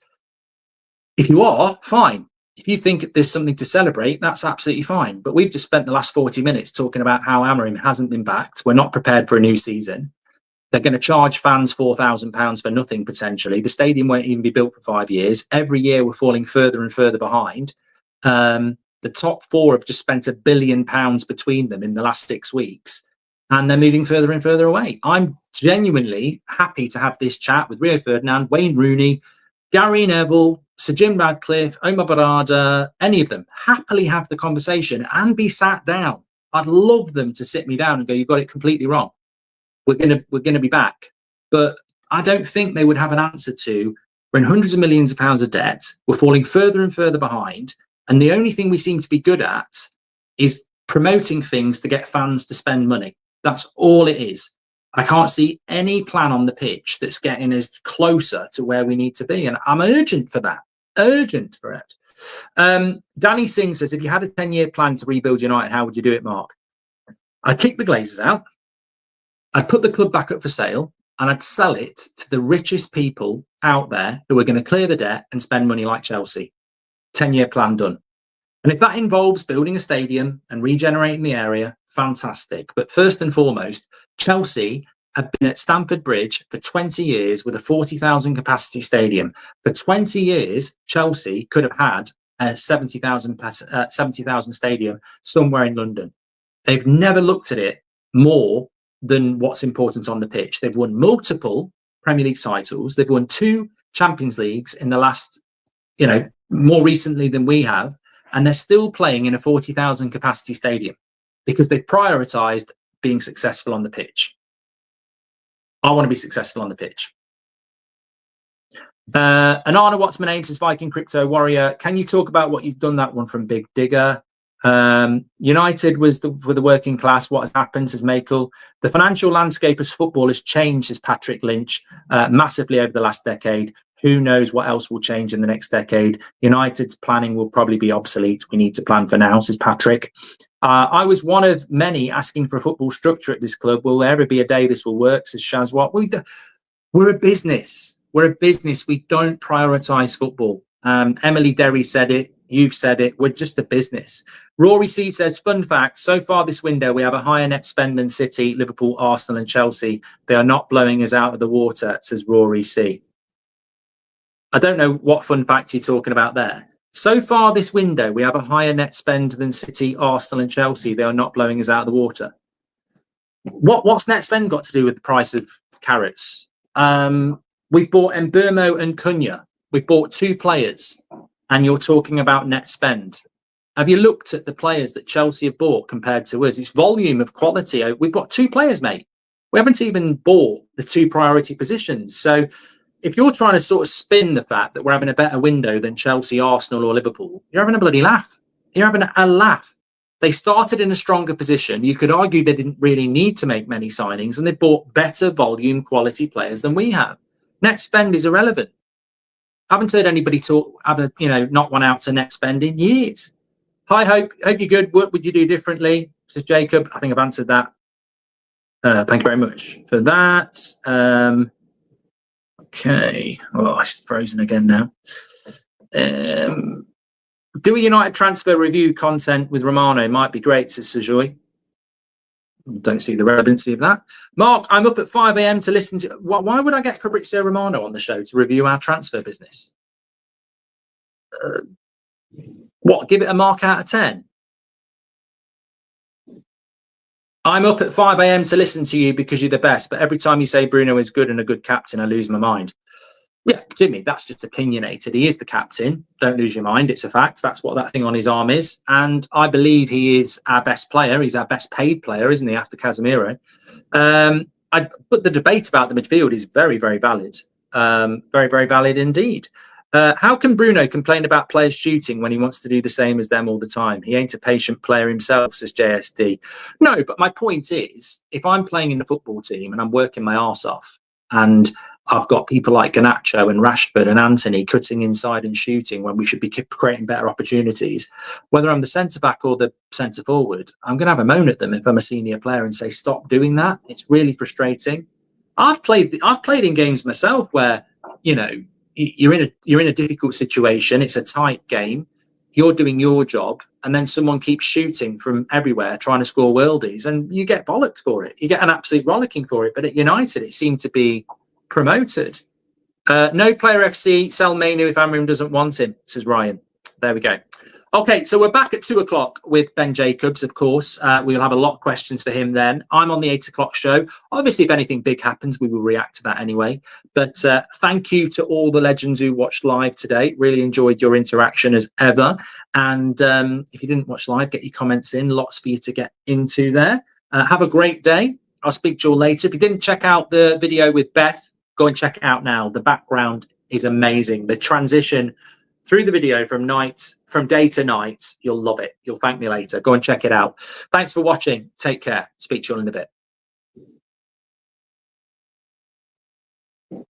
If you are, fine. If you think there's something to celebrate, that's absolutely fine. But we've just spent the last 40 minutes talking about how Amorim hasn't been backed. We're not prepared for a new season. They're going to charge fans £4,000 for nothing, potentially. The stadium won't even be built for 5 years. Every year we're falling further and further behind. The top four have just spent £1 billion between them in the last 6 weeks, and they're moving further and further away. I'm genuinely happy to have this chat with Rio Ferdinand, Wayne Rooney, Gary Neville, Sir Jim Radcliffe, Omar Barada, any of them. Happily have the conversation and be sat down. I'd love them to sit me down and go, "You've got it completely wrong. We're gonna be back." But I don't think they would have an answer to, we're in hundreds of millions of pounds of debt, we're falling further and further behind, and the only thing we seem to be good at is promoting things to get fans to spend money. That's all it is. I can't see any plan on the pitch that's getting us closer to where we need to be, and I'm urgent for that. Urgent for it. Danny Singh says, if you had a 10-year plan to rebuild United, how would you do it, Mark? I'd kick the Glazers out. I'd put the club back up for sale, and I'd sell it to the richest people out there who are going to clear the debt and spend money like Chelsea. 10-year plan done. And if that involves building a stadium and regenerating the area, fantastic. But first and foremost, Chelsea have been at Stamford Bridge for 20 years with a 40,000 capacity stadium. For 20 years, Chelsea could have had a 70,000 stadium somewhere in London. They've never looked at it more than what's important on the pitch. They've won multiple Premier League titles. They've won 2 Champions Leagues in the last, more recently than we have. And they're still playing in a 40,000 capacity stadium because they've prioritized being successful on the pitch. I want to be successful on the pitch. Anana, what's my name? Says Viking Crypto Warrior. Can you talk about what you've done? That one from Big Digger. United was for the working class. What has happened, says Michael. The financial landscape of football has changed, says Patrick Lynch, massively over the last decade. Who knows what else will change in the next decade? United's planning will probably be obsolete. We need to plan for now, says Patrick. I was one of many asking for a football structure at this club. Will there ever be a day this will work, says Shazwat. We're a business. We're a business. We don't prioritise football. Emily Derry said it. You've said it. We're just a business. Rory C says, fun fact, so far this window, we have a higher net spend than City, Liverpool, Arsenal and Chelsea. They are not blowing us out of the water, says Rory C. I don't know what fun fact you're talking about there. So far this window, we have a higher net spend than City, Arsenal and Chelsea. They are not blowing us out of the water. What's net spend got to do with the price of carrots? We bought Mbeumo and Cunha. We bought 2 players. And you're talking about net spend. Have you looked at the players that Chelsea have bought compared to us? It's volume of quality. We've got 2 players, mate. We haven't even bought the 2 priority positions. So if you're trying to sort of spin the fact that we're having a better window than Chelsea, Arsenal or Liverpool, you're having a bloody laugh. You're having a laugh. They started in a stronger position. You could argue they didn't really need to make many signings and they bought better volume quality players than we have. Net spend is irrelevant. I haven't heard anybody not one out to net spend in years. Hi, hope you're good. What would you do differently? Says Jacob. I think I've answered that. Thank you very much for that. Okay. Oh, it's frozen again now. Do a United transfer review content with Romano. Might be great, says Sejoy. Don't see the relevancy of that. Mark, I'm up at 5 a.m. to listen to... Why would I get Fabrizio Romano on the show to review our transfer business? Give it a mark out of 10? I'm up at 5 a.m. to listen to you because you're the best, but every time you say Bruno is good and a good captain, I lose my mind. Yeah, Jimmy, that's just opinionated. He is the captain. Don't lose your mind. It's a fact. That's what that thing on his arm is. And I believe he is our best player. He's our best paid player, isn't he, after Casemiro? But the debate about the midfield is very, very valid. Very, very valid indeed. How can Bruno complain about players shooting when he wants to do the same as them all the time? He ain't a patient player himself, says JSD. No, but my point is, if I'm playing in the football team and I'm working my arse off, and I've got people like Garnacho and Rashford and Anthony cutting inside and shooting when we should be creating better opportunities, whether I'm the centre-back or the centre-forward, I'm going to have a moan at them if I'm a senior player and say, stop doing that. It's really frustrating. I've played in games myself where, you know, you're in a difficult situation. It's a tight game. You're doing your job, and then someone keeps shooting from everywhere trying to score worldies, and you get bollocked for it. You get an absolute rollicking for it. But at United, it seemed to be promoted. No player FC, sell Mainoo if Amorim doesn't want him, says Ryan. There we go. Okay, so we're back at 2:00 with Ben Jacobs, of course. We'll have a lot of questions for him then. I'm on the 8:00 show. Obviously, if anything big happens, we will react to that anyway. But thank you to all the legends who watched live today. Really enjoyed your interaction as ever. And if you didn't watch live, get your comments in. Lots for you to get into there. Have a great day. I'll speak to you all later. If you didn't check out the video with Beth, go and check it out now. The background is amazing. The transition through the video from day to night, you'll love it. You'll thank me later. Go and check it out. Thanks for watching. Take care. Speak to you all in a bit.